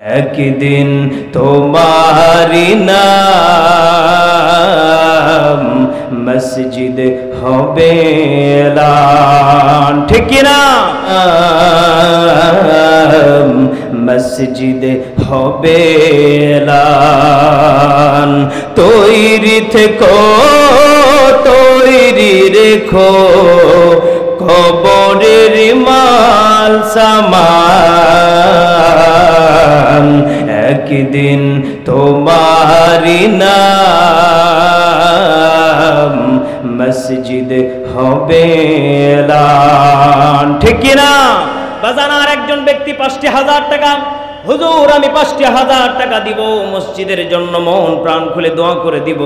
একদিন তোমারি নাম মসজিদ হবে এলান, ঠিক না? মসজিদ হবে এলান, তৈরি থেকো তৈরি রেখো কবরের মাল সামান, একদিন তোমারি নাম মসজিদ হবে এলান, ঠিক কি না? বাজানার একজন ব্যক্তি ৫০০০ টাকা, হুজুর আমি ৫০০০ টাকা দিব মসজিদের জন্য, মন প্রাণ খুলে দোয়া করে দিব।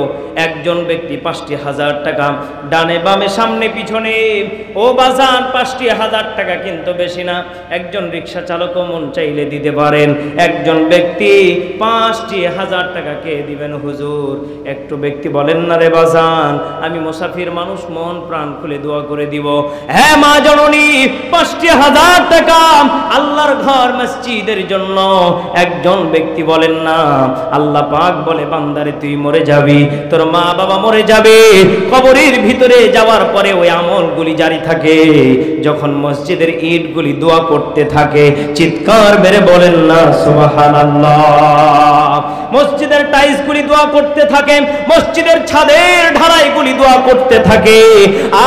একজন ব্যক্তি ৫০০০ টাকা, ডানে বামে সামনে পিছনে, ও বাজান ৫০০০ টাকা কিন্তু বেশি না। একজন রিক্সা চালকও মন চাইলে দিতে পারেন। একজন ব্যক্তি ৫০০০ টাকা কে দিবেন হুজুর? একটু ব্যক্তি বলেন না রে বাজান, আমি মুসাফির মানুষ, মন প্রাণ খুলে দোয়া করে দিব। হ্যাঁ মা জননী, ৫০০০ টাকা আল্লাহর ঘর মসজিদের জন্য। একজন ব্যক্তি বলেন না, আল্লাহ পাক বলে বান্দারে তুই মরে যাবি, তোর মা বাবা মরে যাবে, কবরের ভিতরে যাওয়ার পরে ওই আমলগুলি জারি থাকে। যখন মসজিদের ইটগুলি দোয়া করতে থাকে, চিৎকার মেরে বলেন না সুবহানাল্লাহ। মসজিদের টাইলসগুলি দোয়া করতে থাকে, মসজিদের ছাদের ঢালাইগুলি দোয়া করতে থাকে।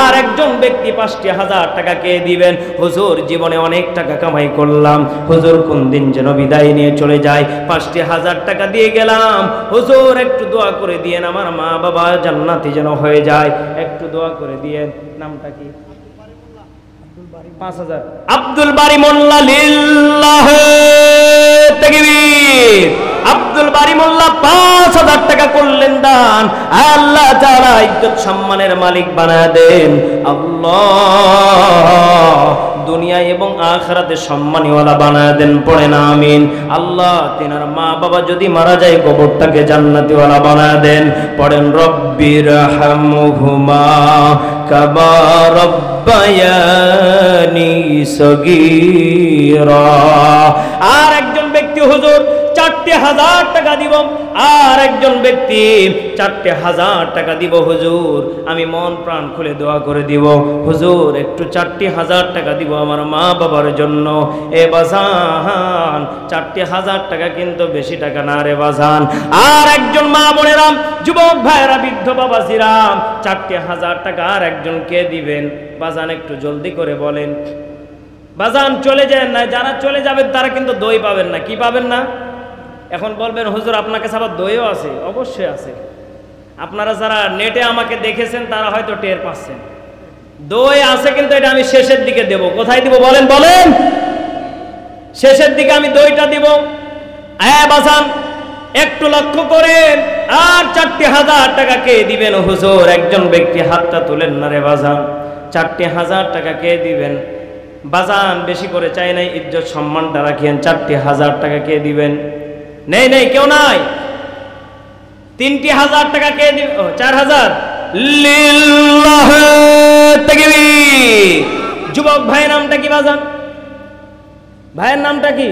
আর একজন ব্যক্তি ৫০০০ টাকা কে দিবেন? হুজুর জীবনে অনেক টাকা কামাই করলাম, হুজুর কোন দিন যেন বিদায় নিয়ে চলে যায়, ৫০০০ টাকা দিয়ে গেলাম, হুজুর একটু দোয়া করে দিয়েন আমার মা বাবা জান্নাতি যেন হয়ে যায়, একটু দোয়া করে দিয়েন। নামটা কি? ৫০০০। আব্দুল বারী মোল্লা, লিল্লাহি তাকবীর। আব্দুল বারী মোল্লা ৫০০০ টাকা করলেন দান, আল্লাহ তাআলা ইজ্জত সম্মানের মালিক বানায় দেন। আল্লাহ দুনিয়া এবং আখিরাতে সম্মানীওয়ালা বানায় দেন, পড়েন আমিন। আল্লাহ তিনার মা বাবা যদি মারা যায়, কবরটাকে জান্নাতীওয়ালা বানায় দেন, পড়েন রব্বিরহামহুমা কামা রব্বায়ানি সগীরা। আর একজন ব্যক্তি হুজুর ৪০০০০ টাকা দিব, আর একজন ব্যক্তি ৪০০০০ টাকা দিব, হুজুর আমি মন প্রাণ খুলে দোয়া করে দিব, হুজুর একটু ৪০০০০ টাকা দিব আমার মা বাবার জন্য। এ বাজান ৪০০০০ টাকা কিন্তু বেশি টাকা না রে বাজান। আর একজন মা বোনেরাম, যুবক ভাইয়েরা, বৃদ্ধ বাবাজিরাম, ৪০০০০ টাকা আর একজনকে দিবেন। বাজান একটু জলদি করে বলেন। বাজান চলে যায় না, যারা চলে যাবেন তারা কিন্তু দই পাবেন না। কি পাবেন না? এখন বলবেন হুজুর আপনার কাছে আবার দইও আছে। অবশ্যই আছে। আপনারা যারা নেটে আমাকে দেখেছেন তারা হয়তো টের পাচ্ছেন, দই আছে, কিন্তু এটা আমি শেষের দিকে দেব। কোথায় দিব বলেন? বলেন। শেষের দিকে আমি দইটা দিব। হ্যাঁ বাজান একটু লক্ষ্য করেন। আর ৪০০০০ টাকা কে দিবেন হুজুর? একজন ব্যক্তি হাতটা তুলেন না রে বাজান। ৪০০০০ টাকা কে দিবেন? বাজান বেশি করে চাই নাই, ইজ্জত সম্মানটা রাখিয়েন। ৪০০০০ টাকা কে দিবেন? নেই নেই, কেউ নাই। ৩০০০০ টাকা কে দিবেন? ৪০০০। লিল্লাহি তাকবীর। যুবক ভাইয়ের নামটা কি বাজান? ভাইয়ের নামটা কি?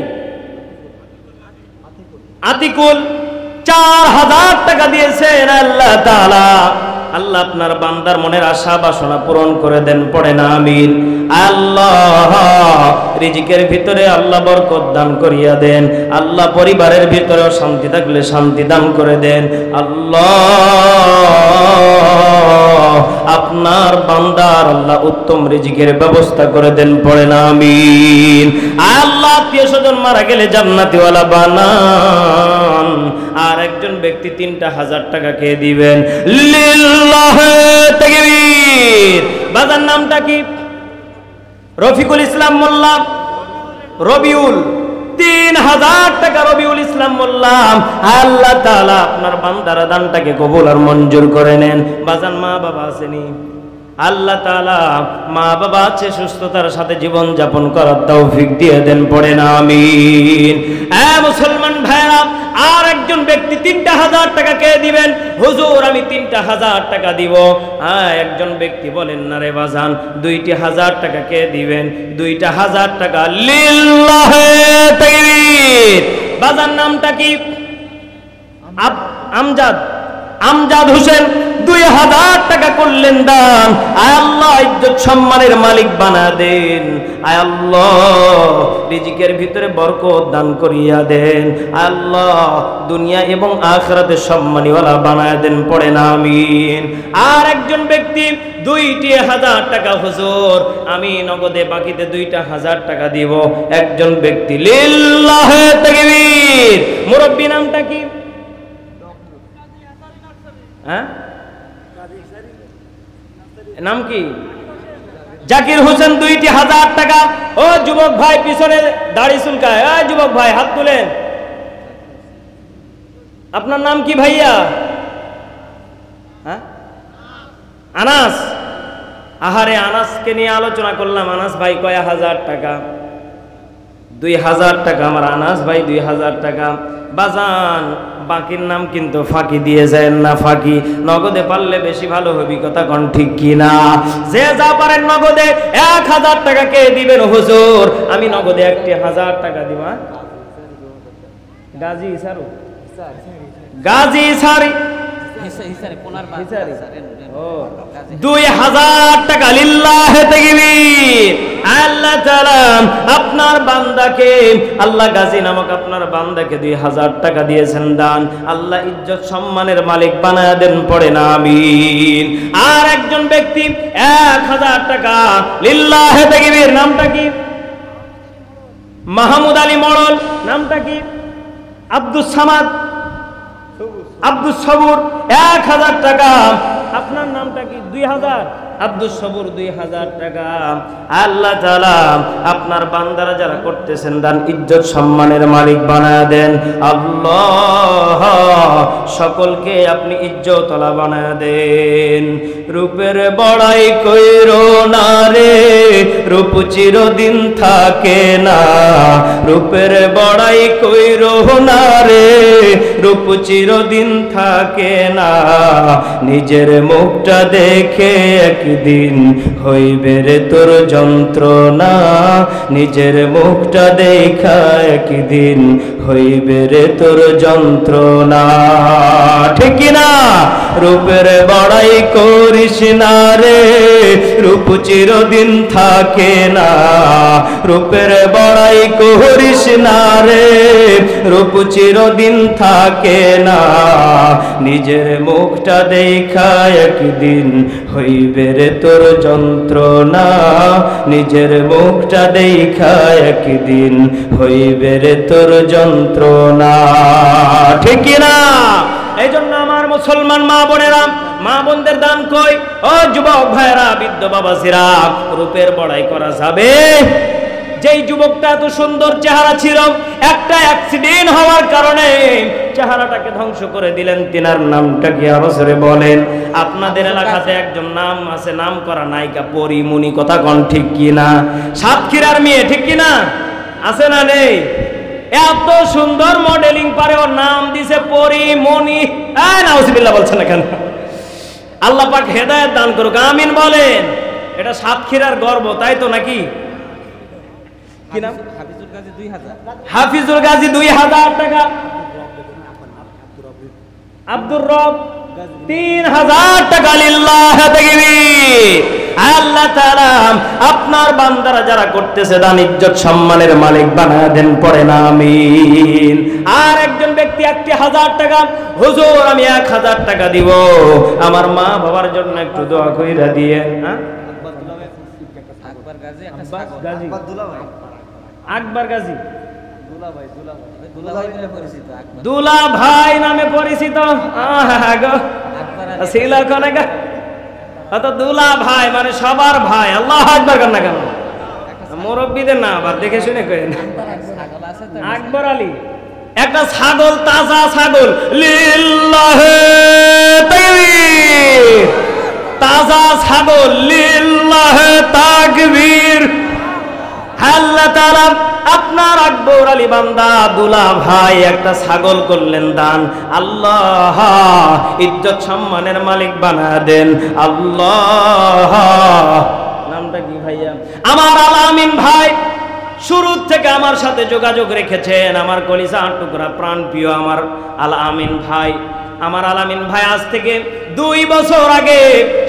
আতিকুল। ৪০০০ টাকা দিয়েছেন আল্লাহ তাআলা। আল্লাহ আপনার বান্দার মনের আশা বাসনা পূরণ করে দেন, পড়েন আমিন। আল্লাহ রিজিকের ভিতরে আল্লাহ বরকত দান করিয়া দেন। আল্লাহ পরিবারের ভিতরেও শান্তি থাকলে শান্তি দান করে দেন। আল্লাহ আপনার বান্দার আল্লাহ উত্তম রিজিকের ব্যবস্থা করে দেন, পড়েন আমিন। আল্লাহ আত্মীয় স্বজন মারা গেলে জান্নাতীওয়ালা বানান। আর একজন ব্যক্তি ৩০০০০ টাকা কে দিবেন? লিল্লাহি তাকবীর। বাজার নামটা কি? রফিকুল ইসলাম মোল্লা। রবিউল। ৩০০০০ টাকা রবিউল ইসলাম মোল্লা। আল্লাহ তাআলা আপনার বান্দার দানটাকে কবুল আর মঞ্জুর করে নেন। বাজান মা বাবা আসেনি? আল্লাহ তাআলা মা বাবা আছে, সুস্থতার সাথে জীবন যাপন করার তৌফিক দিয়ে দেন, পড়েন আমিন। হ্যাঁ মুসলমান ভাইরা, আর একজন ব্যক্তি ৩০০০০ টাকা কে দিবেন? হুজুর আমি ৩০০০০ টাকা দিব। হ্যাঁ একজন ব্যক্তি বলেন না রে বাজান ২০০০০ টাকা কে দিবেন? ২০০০০ টাকা। লিল্লাহি তাকবীর। বাজার নামটা কি? আমজাদ। আমজাদ হোসেন 2000 টাকা করলেন দান। আয় আল্লাহ ইজ্জত সম্মানের মালিক বানা দেন। আয় আল্লাহ রিজিকের ভিতরে বরকত দান করিয়া দেন। আয় আল্লাহ দুনিয়া এবং আখিরাতে সম্মানীওয়ালা বানায় দেন। পড়েন আমিন। আর একজন ব্যক্তি 2,000 টাকা, হুজুর আমি নগদে বাকিতে 2,000 টাকা দিব। একজন ব্যক্তি লিল্লাহে তাকবীর। মুরব্বি নামটা কি? হ্যাঁ নাম কি? জাকির হোসেন 2,000 টাকা। ও যুবক ভাই পিছনে দাড়ি চুলকায়, যুবক ভাই হাত তুলেন। আপনার নাম কি ভাইয়া? হ্যাঁ আনাস। আহারে আনাসকে নিয়ে আলোচনা করলাম। আনাস ভাই কয় 1000 টাকা? 2,000 টাকা। আমার আনাস ভাই 2,000 টাকা। বাজান বাকির নাম কিন্তু ফাঁকি দিয়ে যায় না। ফাঁকি নগদে পারলে বেশি ভালো হবে, কথা কোন ঠিক কিনা? যে যা পারেন নগদে 1000 টাকা কে দিবেন? হুজুর আমি নগদে 1,000 টাকা দিব। গাজী সারু, গাজী সারি 2,000 টাকা লিল্লাহে তাকবীর। আল্লাহ তাআলা আপনার বান্দাকে, আল্লাহ গাজী নামক আপনার বান্দাকে 2,000 টাকা দিয়েছেন দান। আল্লাহ ইজ্জত সম্মানের মালিক বানায় দেন। পড়ে না আমিন। আর একজন ব্যক্তি 1,000 টাকা লিল্লাহে তাকবীর। নামটা কি? মাহমুদ আলী মড়ল। নামটা কি? আব্দুস সামাদ, আব্দুস সবুর 1,000 টাকা। আপনার নামটা কি? 2,000। আব্দুস সবুর 2,000 টাকা। আল্লাহ তাআলা আপনার বান্দারা যারা করতেছেন দান ইজ্জত সম্মানের মালিক বানায় দেন। আল্লাহ সকলকে আপনি ইজ্জতওয়ালা বানায় দেন। রূপের বড়াই কইরো না রে, রূপ চিরদিন থাকে না। রূপের বড়াই কইরো না রে, রূপ চিরদিন থাকে না। নিজের মুখটা দেখে একদিন হইবে রে তোর যন্ত্রণা। নিজের মুখটা দেখা একদিন হইবে রে তোর যন্ত্রণা। ঠিক কিনা? রূপের বড়াই করিস না রে, রূপ চিরদিন থাকে না। রূপের বড়াই করিস না রে, রূপ চিরদিন থাকে না। নিজের মুখটা দেখা একদিন হইবে রে তোর যন্ত্রণা। নিজের মুখটা দেখা একদিন হইবে রে তোর যন্ত্রণা। ঠিক কিনা? এই জন্য আমার মুসলমান মা বোনেরা, মা বোনদের দান কই। ও যুবক ভাইরা, বৃদ্ধ বাবাজিরা, রূপের বড়াই করা যাবে? যেই যুবকটা এত সুন্দর চেহারা ছিল, একটা অ্যাক্সিডেন্ট হওয়ার কারণে চেহারাটাকে ধ্বংস করে দিলেন। তিনার নামটা কি আরো জোরে বলেন? আপনাদের এলাকাতে একজন নাম আছে, নাম করা নায়িকা পরিমণি, কথা কোন ঠিক কিনা? সাতক্ষীরার মেয়ে, ঠিক কিনা? আছে না নেই? এত সুন্দর মডেলিং পারে, ওর নাম দিছে পরিমণি। নাউজুবিল্লাহ বলছেন না কেন? আল্লাহ পাক হেদায়েত দান করুক, আমিন বলেন। এটা সাতক্ষীরার গর্ব, তাই তো নাকি? কি নাম? হাফিজুল গাজী 2,000। হাফিজুল গাজী 2,000 টাকা। আব্দুর রব 3,000 টাকা লিল্লাহি তাকবীর। আল্লাহ তাআলা আপনার বান্দারা যারা করতেছে দান ইজ্জত সম্মানের মালিক বানায় দেন। পড়ে না আমিন। আর একজন ব্যক্তি 1,000 টাকা, হুজুর আমি 1,000 টাকা দিব, আমার মা বাবার জন্য একটু দোয়া কইরা দিয়ে। আকবর গাজী দুলা ভাই নামে পরিচিত। দুলা ভাই মানে সবার ভাই। আল্লাহু আকবার কর না কেন? মুরব্বীদের না, আবার দেখে শুনে করেন। আকবর আলী একটা ছাগল, তাজা ছাগল লিল্লাহে তাকবীর। তাজা ছাগল লিল্লাহে তাকবীর। আল্লাহ তাআলা আপনার আকবর আলী বান্দা দুলা ভাই একটা ছাগল করলেন দান। আল্লাহ ইজ্জত সম্মানের মালিক বানায় দেন। আল্লাহ নামটা কি ভাইয়া? আমার আলামিন ভাই শুরু থেকে আমার সাথে যোগাযোগ রেখেছেন, আমার কলিজার টুকরা প্রাণ প্রিয় আমার আল আমিন ভাই। আমার আল আমিন ভাই আজ থেকে 2 বছর আগে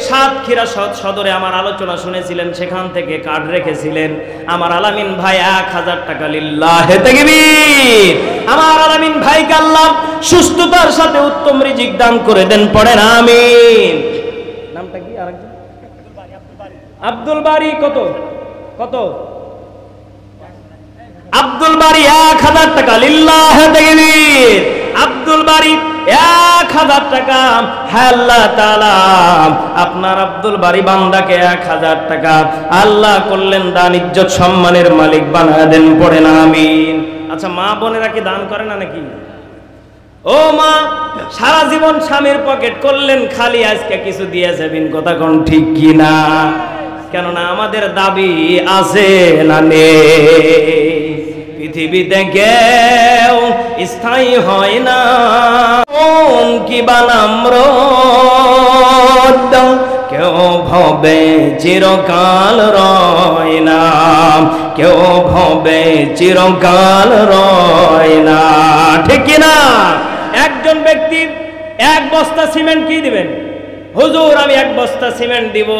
সাতক্ষীরা সদরে আমার আলোচনা শুনেছিলেন, সেখান থেকে কার্ড রেখেছিলেন। আমার আল আমিন ভাই 1000 টাকা লিল্লাহে তাকবীর। আমার আল আমিন ভাইকে আল্লাহ সুস্থতার সাথে উত্তম রিজিক দান করে দেন, পড়েন আমিন। নামটা কি আরেকজন? আব্দুল বারী। কত কত? আব্দুল বারী 1000 টাকা লিল্লাহে তাকবীর। আব্দুল বারী 1000 টাকা। হ্যাঁ আল্লাহ তাআলা আপনার আব্দুল বারী বান্দাকে 1000 টাকা আল্লাহ করলেন দান, ইজ্জত সম্মানের মালিক বানায় দেন, পড়েন আমিন। আচ্ছা, মা বোনেরা কি দান করে না নাকি? ও মা, সারা জীবন স্বামীর পকেট করলেন খালি, আজকে কিছু দিয়ে যাবেন, কথা কোন ঠিক কি না? কেননা আমাদের দাবি আছে না নেই? পৃথিবীতে কেউ স্থায়ী হয় না, কি বানাম রোদ, কেউ ভবে চিরকাল রয় না, কেউ ভবে চিরকাল রয় না, ঠিক কিনা? একজন ব্যক্তি 1 বস্তা সিমেন্ট কি দিবেন? হুজুর আমি 1 বস্তা সিমেন্ট দিব।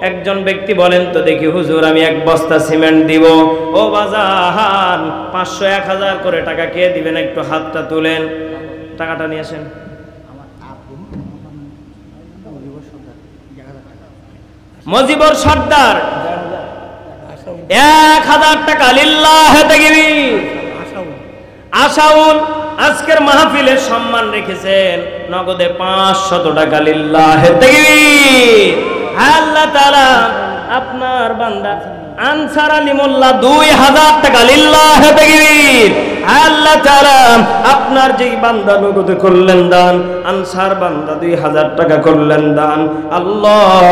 একজন ব্যক্তি বলেন তো দেখি, হুজুর আমি 1 বস্তা সিমেন্ট দিব। ও বাজান, 500 1000 করে টাকা কে দিবেন? একটু হাতটা তুলেন, টাকাটা নিয়ে আসেন। মজিবর সর্দার 1000 টাকা লিল্লাহে তাকবীর। আশাউল আজকের মাহফিলের সম্মান রেখেছেন, নগদে 500 টাকা লিল্লাহে তাকবীর। আল্লাহ তাআলা আপনার বান্দা আনসার আলী মোল্লা 2000 টাকা লিল্লাহে তাকবীর। আল্লাহ তাআলা আপনার যেই বান্দা নগদে করলেন দান, আনসার বান্দা 2000 টাকা করলেন দান। আল্লাহ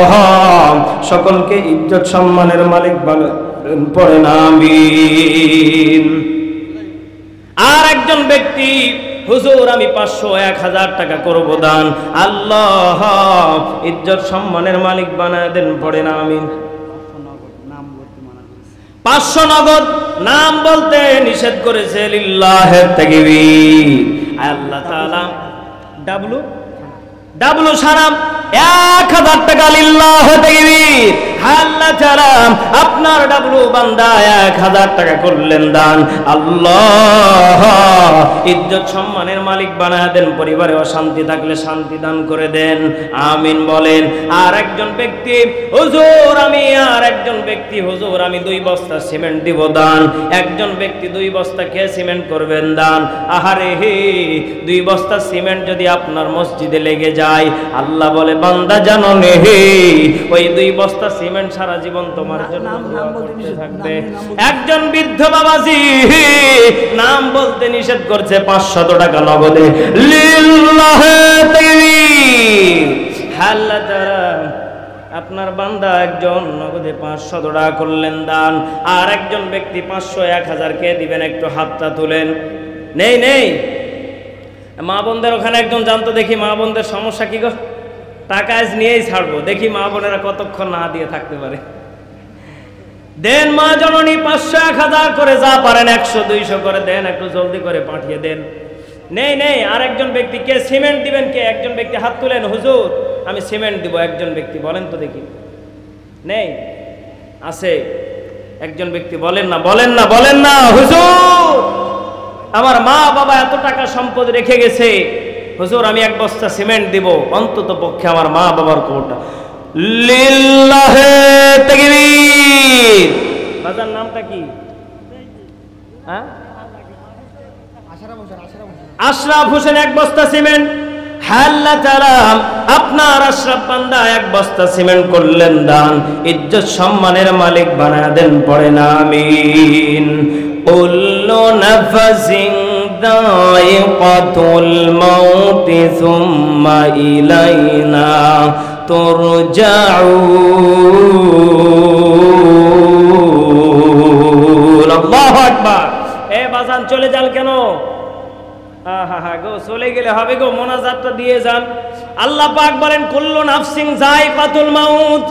সকলকে ইজ্জত সম্মানের মালিক বানাবেন, পড়েন আমিন। আর একজন ব্যক্তি, হুজুর আমি 500 1000 টাকা করব দান, আল্লাহ ইজ্জত সম্মানের মালিক বানায় দেন, পড়েন আমিন। 500 নগদ নাম বলতে নিষেধ করেছে, লিল্লাহে তাকবীর। আল্লাহ তাআলা ডাবলু সারাম 1000 টাকা লিল্লাহে তাকবীর। আল্লাহ তাআলা আপনার ডাবলু বান্দা 1000 টাকা করলেন দান, আল্লাহ ইজ্জত সম্মানের মালিক বানায় দেন, পরিবারে অশান্তি থাকলে শান্তি দান করে দেন, আমিন বলেন। আর একজন ব্যক্তি, হুজুর আমি, আর একজন ব্যক্তি, হুজুর আমি 2 বস্তা সিমেন্ট দিব দান। একজন ব্যক্তি 2 বস্তা কে সিমেন্ট করবেন দান। আহারে হে, 2 বস্তা সিমেন্ট যদি আপনার মসজিদে লেগে যায়, আল্লাহ বলে বান্দা জানো নে হে, ওই 2 বস্তা সিমেন্ট সারা জীবন তোমার জন্য দোয়া করতে থাকবে। একজন বৃদ্ধ বাবাজি নাম বলতে নিষেধ করছে, 500 টাকা নগদে লিল্লাহে তাকবীর। আল্লাহ তাআলা আপনার বান্দা একজন নগদে 500 টাকা করলেন দান। আর একজন ব্যক্তি 500 1000 কে দিবেন? একটু হাতটা তুলেন। নেই মা বোনদের ওখানে একজন জানতো, দেখি মা বোনদের সমস্যা কি গো? টাকা আজ নিয়েই ছাড়বো, দেখি মা বোনেরা কতক্ষণ না দিয়ে থাকতে পারে। দেন মা জননী 500 1000 করে, যা পারেন 100 200 করে দেন, একটু জলদি করে পাঠিয়ে দেন। নেই আর একজন ব্যক্তি কে সিমেন্ট দিবেন? কে? একজন ব্যক্তি হাত তুলেন, হুজুর আমি সিমেন্ট দিব। একজন ব্যক্তি বলেন তো দেখি। নেই? আছে একজন ব্যক্তি, বলেন না হুজুর আমার মা বাবা এত টাকা সম্পদ রেখে গেছে, হুজুর আমি 1 বস্তা সিমেন্ট দিব, অন্তত পক্ষে আমার মা বাবার কোটা। লিল্লাহে তাকবীর। বাজার নামটা কি? হ্যাঁ, আশরাফ হোসেন 1 বস্তা সিমেন্ট। আল্লাহ তাআলা আপনার আশরাফ বান্দা 1 বস্তা সিমেন্ট করলেন দান, ইজ্জত সম্মানের মালিক বানায় দেন, পড়েন আমিন। কুল্লু নাফসিন যায়িকাতুল মাউত সুম্মা ইলাইনা তুরজাউন। আল্লাহু আকবার। এ বাজান চলে যান কেন? গো চলে গেলে হবে গো, মোনাজাতটা দিয়ে যান। আল্লাহ পাক বলেন কুল্লু নাফসিন যায়িকাতুল মাউত,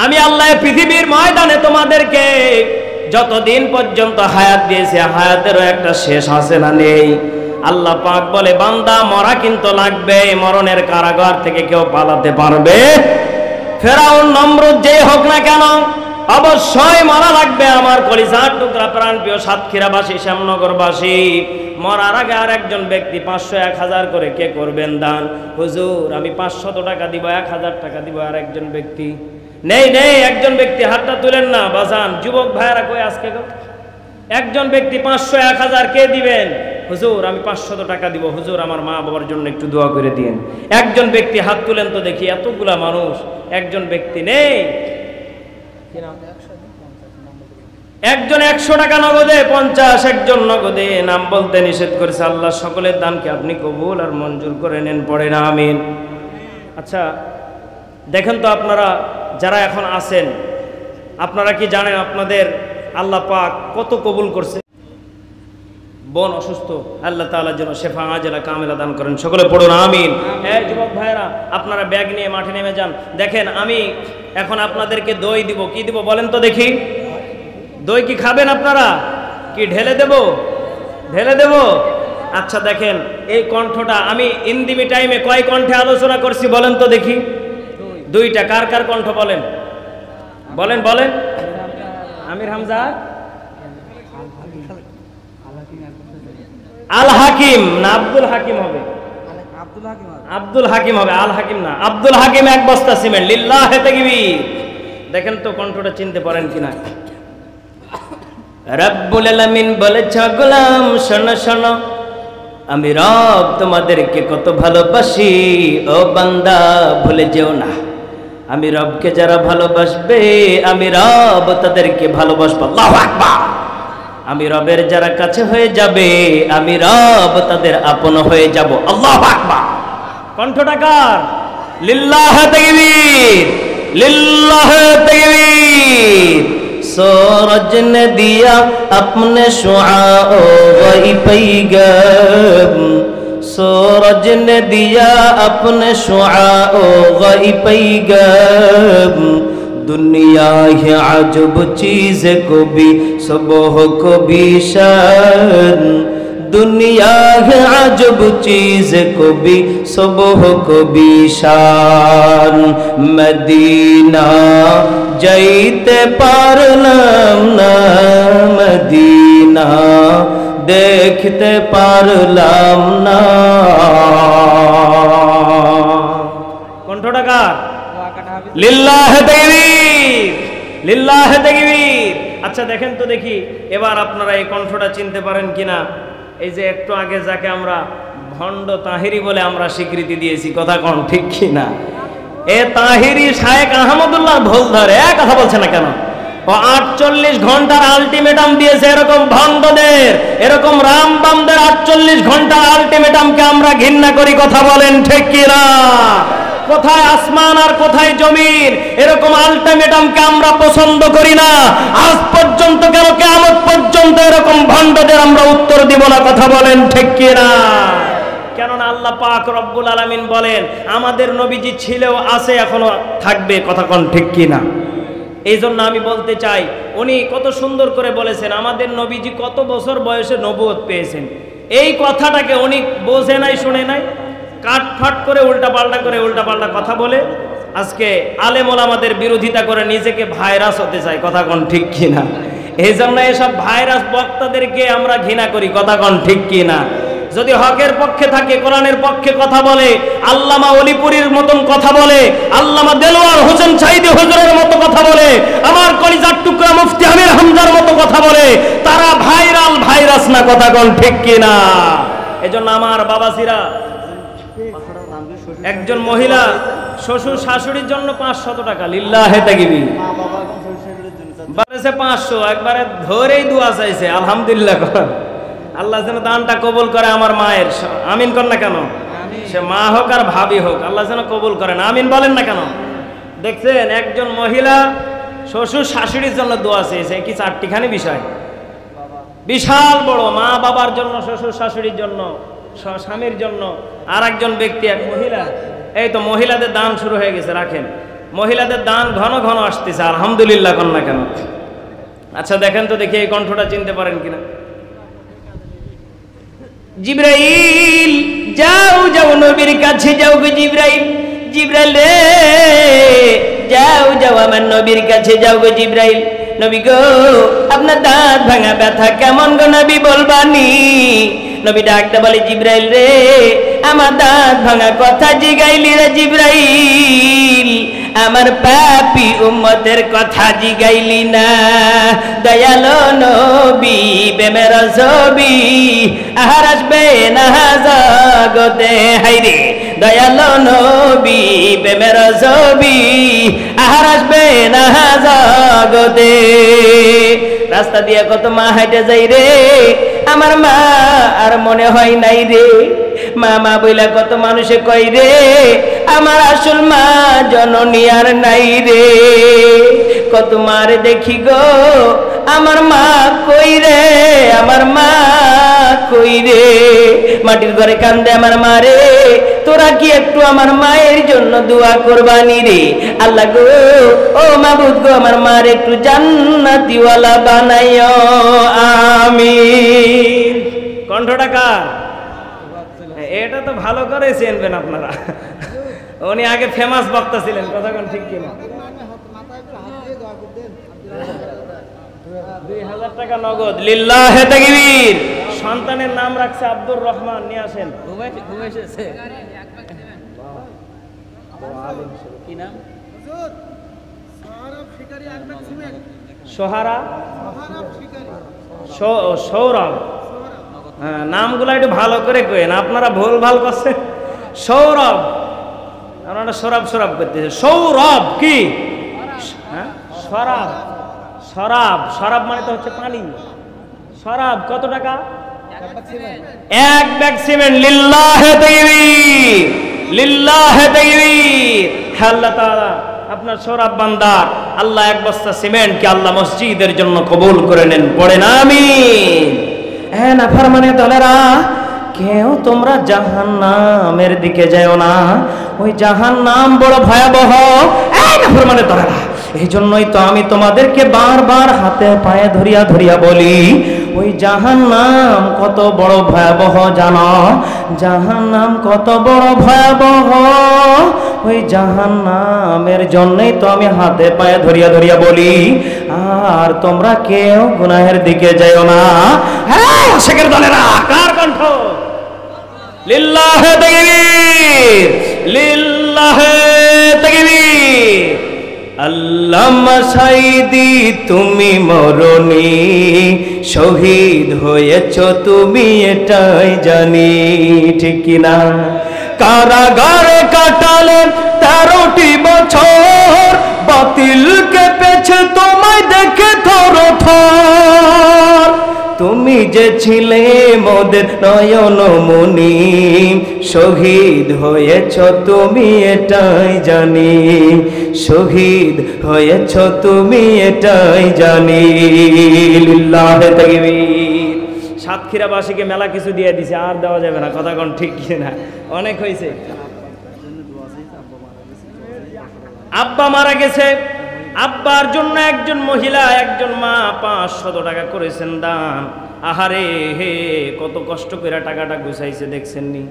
আমি আল্লাহ পৃথিবীর ময়দানে তোমাদেরকে যতদিন পর্যন্ত হায়াত দিয়েছে হায়াতেরও একটা শেষ আছে না নেই? আল্লাহ পাক বলে বান্দা মরা কিন্তু লাগবে, মরণের কারাগার থেকে কেউ পালাতে পারবে? ফেরাউন নমরুদ যেই হোক না কেন অবশ্যই মরা লাগবে। আমার কলিজার টুকরা প্রাণপ্রিয় সাতক্ষীরাবাসী, শ্যামনগরবাসী, মরার আগে আর একজন ব্যক্তি 500 1000 করে কে করবেন দান? হুজুর আমি 500 টাকা দিব, 1000 টাকা দিব। আর একজন ব্যক্তি নেই নেই, একজন ব্যক্তি হাতটা তুলেন না বাজান, যুবক ভাইরা কই আজকে? একজন ব্যক্তি 500 1000 কে দিবেন? হুজুর আমি 500 টাকা দিব, হুজুর আমার মা বাবার জন্য একটু দোয়া করে দিয়েন। একজন ব্যক্তি হাত তুলেন তো দেখি, এতগুলা মানুষ, একজন ব্যক্তি নেই। একজন 100 টাকা নগদে, 50 একজন নগদে। নাম বলতে নিষেধ করেছে আল্লাহ। সকলের দানকে আপনি কবুল আর মঞ্জুর করে নেন, পড়ে না আমিন। আচ্ছা দেখেন তো আপনারা যারা এখন আছেন, আপনারা কি জানেন আপনাদের আল্লাহ পাক কত কবুল করছে? বোন অসুস্থ, আল্লাহ তাআলা যেন শেফা আজেলা কামেলা দান করেন, সকলে পড়ুন আমিন। এই যুবক ভাইরা আপনারা ব্যাগ নিয়ে মাঠে নেমে যান। দেখেন আমি এখন আপনাদেরকে দই দিব। কি দিব বলেন তো দেখি? দই কি খাবেন আপনারা? কি ঢেলে দেব? ঢেলে দেব? আচ্ছা দেখেন এই কণ্ঠটা আমি ইন্দিমি টাইমে কয় কণ্ঠে আলোচনা করছি বলেন তো দেখি? 2টা। কার কার কণ্ঠ বলেন? বলেন বলেন। আমির হামজা, আল হাকিম না আব্দুল হাকিম হবে? আব্দুল হাকিম হবে, আল হাকিম না। আব্দুল হাকিম 1 বস্তা সিমেন্ট, লিল্লাহে তাকবীর। দেখেন তো কণ্ঠটা চিনতে পারেন কিনা? রব্বুল আলামিন বলেছে গোলাম শোনো শোনো, আমি রব তোমাদেরকে কত ভালোবাসি, ও বান্দা ভুলে যেও না। আমি রবকে যারা ভালোবাসবে আমি রব তাদেরকে ভালোবাসবো। আল্লাহু আকবার। আমি রবের যারা কাছে হয়ে যাবে আমি রব তাদের আপন হয়ে যাব। আল্লাহু আকবার। কণ্ঠটা কার? লিল্লাহে তাকবীর, লিল্লাহে তাকবীর। सूरज ने दिया अपने शुआओ वही पैगाम, सूरज ने दिया अपने शुआओ वही पैगाम। दुनिया है अजब चीज़ को भी सुबह को भी शान, दुनिया है अजब चीज़ को भी सुबह को भी शान। मदीना जाइते पारलाम ना, मदीना देखते पारलाम ना। কণ্ঠটা কার? লিল্লাহে তাকবীর, লিল্লাহে তাকবীর। আচ্ছা দেখেন তো দেখি এবার আপনারা এই কণ্ঠটা চিনতে পারেন কিনা? এই যে একটু আগে যাকে আমরা ভণ্ড তাহিরি বলে আমরা স্বীকৃতি দিয়েছি, কথা কোন ঠিক কিনা? এ তাহিরি শায়েখ আহমদুল্লাহ ভুল ধরে কথা বলছে না কেন? ও 48 ঘন্টার আলটিমেটাম দিয়েছে এরকম ভণ্ডদের, এরকম রামবামদের 48 ঘন্টার আলটিমেটামকে আমরা ঘৃণা করি, কথা বলেন ঠিক কিনা? কোথায় আসমান আর কোথায় জমিন, এরকম আলটিমেটামকে আমরা পছন্দ করি না। আজ পর্যন্ত কেন কিয়ামত পর্যন্ত এরকম ভণ্ডদের আমরা উত্তর দিব না, কথা বলেন ঠিক কিনা? কেননা আল্লাহ পাক রব্বুল আলামিন বলেন আমাদের নবীজি ছিলেও আছে এখনো থাকবে, কথা কোন ঠিক কিনা? এই জন্য আমি বলতে চাই উনি কত সুন্দর করে বলেছেন আমাদের নবীজি কত বছর বয়সে নবুয়ত পেয়েছেন। এই কথাটাকে উনি বোঝে নাই, শুনে নাই, কাটফাট করে উল্টাপাল্টা কথা বলে আজকে আলেম ওলামাদের বিরোধিতা করে নিজেকে ভাইরাস হতে চায়, কথা কোন ঠিক কিনা? এই জন্য এসব ভাইরাস বক্তাদেরকে আমরা ঘৃণা করি, কথা কোন ঠিক কিনা? যদি হকের পক্ষে থাকে, কোরআনের পক্ষে কথা বলে, আল্লামা অলিপুরীর মতন কথা বলে, আল্লামা দেলোয়ার হোসেন সাইদি হুজুরের মতো কথা বলে, আমার কলিজার টুকরা মুফতি আমির হামজার মতো কথা বলে, তারা ভাইরাল ভাইরাস না, কথা কোন ঠিক কিনা? এজন্য আমার বাবাসিরা, একজন মহিলা শ্বশুর শাশুড়ির জন্য 500 টাকা, লিল্লাহে তাকবীর, বারেছে 500, একবারে ধরেই দোয়া চাইছে। আলহামদুলিল্লাহ, আল্লাহ যেন দানটা কবুল করে আমার মায়ের। আমিন কর না কেন? সে মা হোক আর ভাবি হোক, আল্লাহ যেন কবুল করেন, আমিন বলেন না কেন? দেখছেন একজন মহিলা শ্বশুর শাশুড়ির জন্য দোয়া চেয়েছে, কি 4টিখানি বিষয়, বিশাল বড়, মা বাবার জন্য, শ্বশুর শাশুড়ির জন্য, স্বামীর জন্য। আর একজন ব্যক্তি, এক মহিলা, এই তো মহিলাদের দান শুরু হয়ে গেছে, রাখেন, মহিলাদের দান ঘন ঘন আসতেছে, আলহামদুলিল্লাহ কর না কেন? আচ্ছা দেখেন তো দেখি এই কণ্ঠটা চিনতে পারেন কিনা। জিবরাইল যাও যাও নবীর কাছে যাও গো জিবরাইল, জিবরাইল রে যাও যাও আমার নবীর কাছে যাও গো জিবরাইল। নবী গো আপনার দাঁত ভাঙা ব্যথা কেমন গো নবী বলবানি। নবী ডাকতে বলে জিবরাইল রে আমার দাঁত ভাঙা কথা জিগাইলি রে জিবরাইল, আমার পাপী উম্মতের কথা জিগাইলি না। দয়ালো নবী প্রেমের ছবি আহার আসবে না জগতে, হাইরে দয়ালো নবী প্রেমের ছবি আহার আসবে না জগতে। রাস্তা দিয়ে কত মা হাইটে যাই রে, আমার মা আর মনে হয় নাই রে। মা মা বইলা কত মানুষে কই রে, আমার আসল মা জননী আর নাই রে। কত মারে দেখি গো আমার মা কই রে, আমার মা কই রে। মাটির ঘরে কান্দে আমার মা রে, তোরা কি একটু আমার মায়ের জন্য দোয়া করবানি রে। আল্লাহ গো ও মাবুদ গো আমার মার একটু জান্নাতিওয়ালা বানাইও আমিন। কণ্ঠটা কার? এটা তো ভালো করে চিনবেন আপনারা, উনি আগে ফেমাস বক্তা ছিলেন, কথা কোন ঠিক কিনা। 2000 টাকা নগদ লিল্লাহে তাকবীর। সন্তানের নাম রাখছে আব্দুর রহমান, নিয়ে আসেন। কি নাম? সোহারা, সৌরভ। হ্যাঁ নামগুলো একটু ভালো করে কইেন, আপনারা ভুল ভাল করছেন। সৌরভ, আপনারা সরাব সরাব করতেছে। সৌরভ কি? হ্যাঁ সরাব, সরাব, সরাব মানে তো হচ্ছে পানি। সরাব কত টাকা? 1 ব্যাগ সিমেন্ট। লিল্লাহে তাকবীর, লিল্লাহে তাকবীর। আল্লাহ তাআলা আপনার সরাব বান্দার আল্লাহ 1 বস্তা সিমেন্টকে আল্লাহ মসজিদের জন্য কবুল করে নেন, পড়েন আমিন। হ্যাঁ নাফরমানে দলেরা, কেউ তোমরা জাহান্নামের দিকে যাও না, ওই জাহান্নাম বড় ভয়াবহ। এই নাফরমানে দলেরা, এই জন্যই তো আমি তোমাদেরকে বারবার হাতে পায়ে ধরিয়া ধরিয়া বলি, ওই জাহান্নাম কত বড় ভয়াবহ জানো? জাহান্নাম কত বড় ভয়াবহ, ওই জাহান্নামের জন্যই তো আমি হাতে পায়ে ধরিয়া ধরিয়া বলি, আর তোমরা কেউ গুনাহের দিকে যাও না। হ্যাঁ আশিকের দলেরা, কার কণ্ঠ? লিল্লাহে তাকবীর, লিল্লাহে তাকবীর। আল্লামা সাইদি তুমি মরনি, শহীদ হয়েছ তুমি এটাই জানি, ঠিক কিনা? কারাগারে কাটালে 13টি বছর, বাতিলকে পেছে তোমায় দেখে থরথর। তুমি যে ছিলে মোদের নয়নমণি, শহীদ হয়েছ তুমি এটাই জানি, শহীদ হয়েছ তুমি এটাই জানি। লিল্লাহে তাকবীর। সাতক্ষীরাবাসীকে মেলা কিছু দিয়ে দিছে, আর দেওয়া যাবে না, কথা কোন ঠিক কিনা? অনেক হয়েছে। আব্বা মারা গেছে, আব্বার জন্য একজন মহিলা একজন মা 500 টাকা করেছেন দান। আহারে হে কত কষ্ট করে টাকাটা গুছাইছে দেখছেন নি?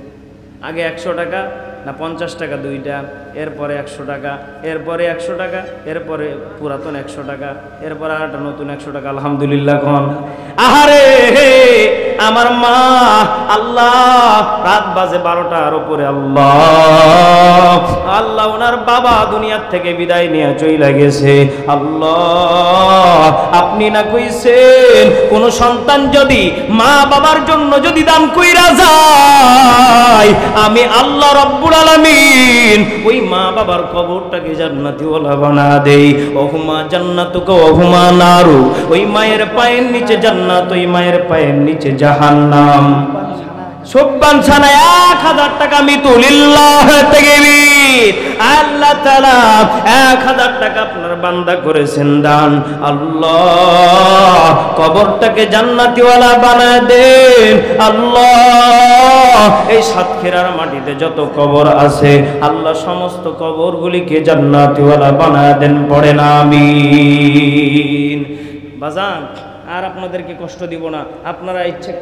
আগে 100 টাকা না 50 টাকা দুইটা, এরপরে 100 টাকা, এরপরে 100 টাকা, এরপরে পুরাতন 100 টাকা, এরপরে আর একটা নতুন 100 টাকা। আলহামদুলিল্লাহ কোন। আহারে হে আমার মা, আল্লাহ রাত বাজে 12টার উপরে, আল্লাহ আল্লাহ ওনার বাবা দুনিয়ার থেকে বিদায় নিয়ে চলে গেছে। আল্লাহ আপনি না কইছেন কোন সন্তান যদি মা বাবার জন্য যদি দান কইরা যায়, আমি আল্লাহ রব্বুল আলামিন ওই মা বাবার কবরটাকে জান্নাতি ওয়ালা বানা দেই। ওহুমা জান্নাতুকা ওহুমা নারু, ওই মায়ের পায়ের নিচে জান্নাত, ওই মায়ের পায়ের নিচে জাহান্নাম। সুবহান সানা 1000 টাকা মিতু। লিল্লাহে তাকবীর। আল্লাহ তাআলা 1000 টাকা আপনার বান্দা করেছেন দান। আল্লাহ কবরটাকে জান্নাতি ওয়ালা বানায় দেন। আল্লাহ এই সাতক্ষীরার মাটিতে যত কবর আছে আল্লাহ সমস্ত কবরগুলিকে জান্নাতি ওয়ালা বানায় দেন, পড়েন আমিন। বাজান আর আপনাদেরকে কষ্ট দিব না, আপনারা ইচ্ছে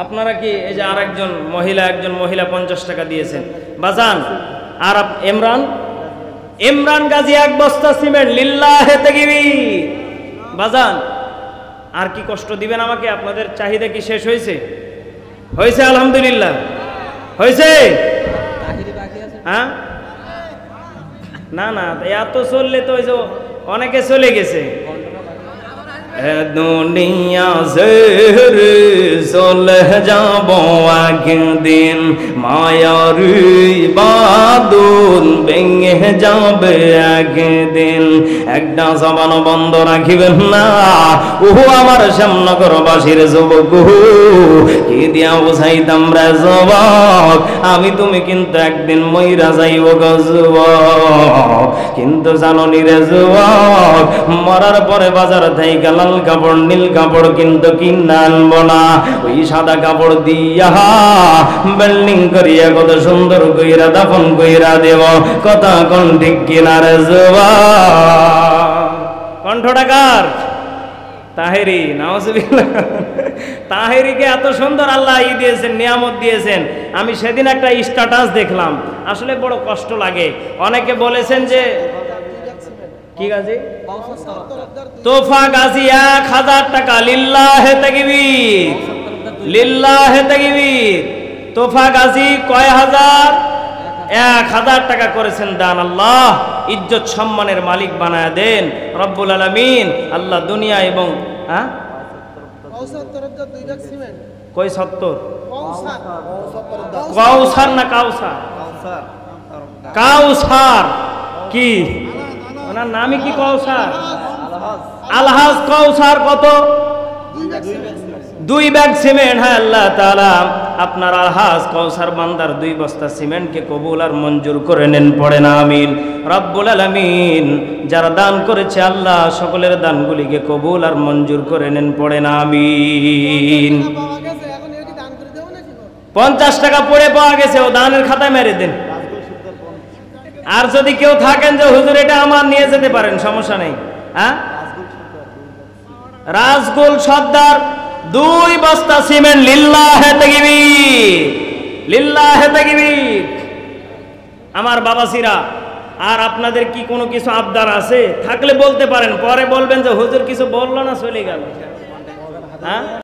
আপনারা কি এই যে একজন মহিলা 50 টাকা দিয়েছেন বাজান। আর ইমরান গাজী 1 বস্তা সিমেন্ট লিল্লাহে তাকবীর বাজান। আর কি কষ্ট দিবেন আমাকে? আপনাদের চাহিদা কি শেষ হয়েছে? হয়েছে আলহামদুলিল্লাহ, হয়েছে। হ্যাঁ না না এত চললে তো ওই যে অনেকে চলে গেছে। দুনিয়া ছেড়ে চলে যাব একদিন, মায়ার বাঁধন ভেঙে যাবে একদিন, একটা জবান বন্ধ রাখিবেন না ও আমার শ্যামনগরবাসীর যুবক, কি দিয়া বুঝাইতাম রে যুবক, আমি তুমি কিন্তু একদিন মইরা যাইব গো যুবক। কিন্তু জাননি রে যুবক, মরার পরে বাজার থেকে লাল কাপড় নীল কাপড় কিন্তু কিনে আনবো না, ওই সাদা কাপড় দিয়া বিল্ডিং করিয়া কত সুন্দর কইরা দাফন কইরা দেব। কথা কোন ঠিক কিনা রে যুবক? কণ্ঠটাকার তাহেরি, নাউজুবিল্লাহ। তাহেরিকে এত সুন্দর আল্লাহ দিয়েছেন, নিয়ামত দিয়েছেন। আমি সেদিন একটা স্ট্যাটাস দেখলাম, আসলে বড় কষ্ট লাগে। অনেকে বলেছেন যে কি গাজী তোফা গাজী 1000 টাকা, লিল্লাহে তাকবীর, লিল্লাহে তাকবীর। তোফা গাজী কয় হাজার? 1000 টাকা করেছেন দান। আল্লাহ ইজ্জত সম্মানের মালিক বানায় দেন রব্বুল আলামিন। আল্লাহ দুনিয়া এবং কই 70 কাউসার না কাউসার? কাউসার কি ওনার নামই কি? কাউসার, আলহাজ কাউসার। কত? 2 ব্যাগ সিমেন্ট। হ্যাঁ আল্লাহ তাআলা আপনার আলহাজ কাউসার বান্দার 2 বস্তা সিমেন্টকে কবুল আর মঞ্জুর করে নেন, পড়েন আমিন। রব্বুল আলামিন যারা দান করেছে আল্লাহ সকলের দানগুলিকে কবুল আর মঞ্জুর করে নেন, পড়েন আমিন। 50 টাকা পড়ে পাওয়া গেছে, ও দানের খাতায় মেরে দেন। আর যদি কেউ থাকেন যে হুজুর এটা আমার, নিয়ে যেতে পারেন, সমস্যা নেই। হ্যাঁ রাজগুল সর্দার 2 বস্তা সিমেন্ট, লিল্লাহে তাকবীর, লিল্লাহে তাকবীর। আমার বাবাসিরা, আর আপনাদের কি কোনো কিছু আবদার আছে? থাকলে বলতে পারেন, পরে বলবেন যে হুজুর কিছু বললো না, চলে গেল। হ্যাঁ